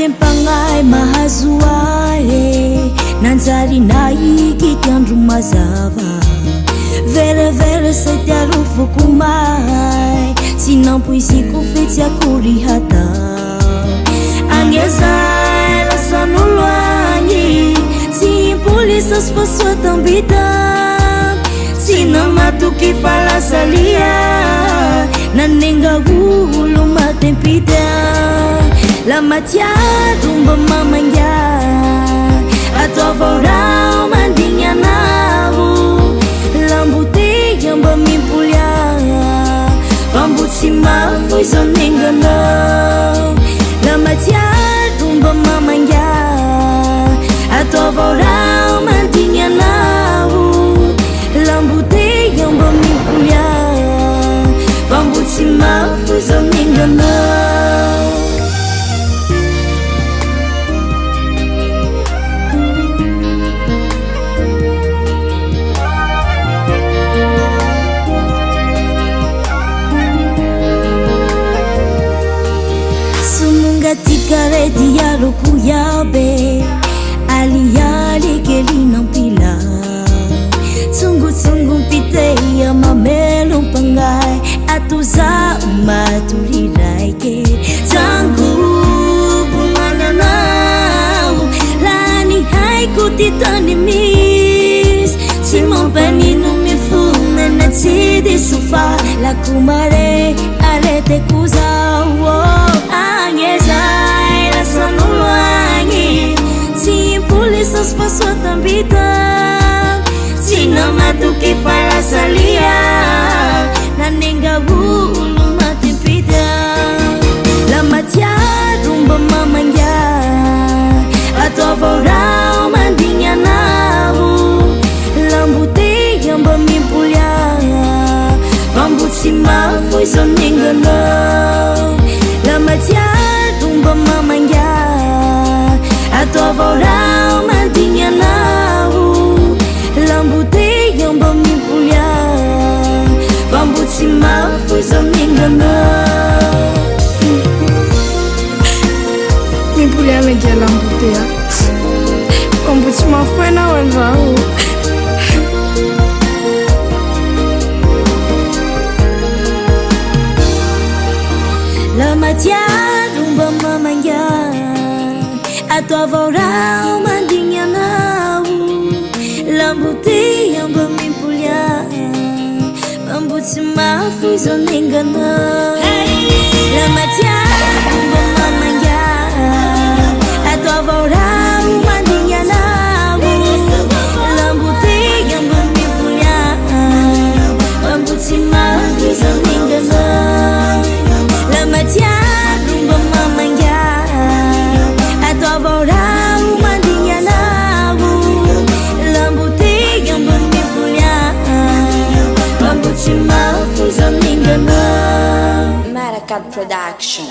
Mampiampanay mahazo ahy nanjary naiky andro mazava veravera sady arovako mahay tsy nampoiziko fetsy akory hatao agnezay lasan'olo agny tsy impolisa sy fasoatambita tsy namatoky falasalia nanenga olo matempita la matiado mba mamanga ataovao rao mandigny anao lamboteya mba mimpolia fa mbo tsy mafo izao nenganao la matiado mba mamanga ataovao rao mandigny anao lamboteya mba mimpolia fa mbo tsy mafo izao nenganao tikarety yaroko yabe aliali kelinampila tsongotsongo mpiteya mamelo mpangai atoza matoriraike zangubu mananao lani haiko titani mis tsy mampanino mifuna na tsy disofa lakumare arete kuzao agnezay lasan'olo agny tsy impolisa sy fasoatambita tsy namatoky falasalia nanenga olo matempita la matiado mba mamanga ataovao rao mandigny anao lamboteya mba mimpolia fa mbo tsy mafo izao nenganao la matiado mba mamanga ataovao rao mandigny anao lamboteya mba mimpolia fa mbo tsy mafo izao nenganao mimpolia megia lamboteya fa mbo tsy mafo anao andrao la matiado mba mamanga ataovao rao mandigny anao lamboteya mba mimpolia fa mbo tsy mafo izao nenganao la matiado mba mamanga ataovao rao mandigny anao lamboteya mba mimpolia fa mbo tsy mafo izao nenganao la matiado mba mamanga ataovao rao mandigny anao lamboteya mba mimpolia fa mbo tsy mafo izao nenganao Maracad Production.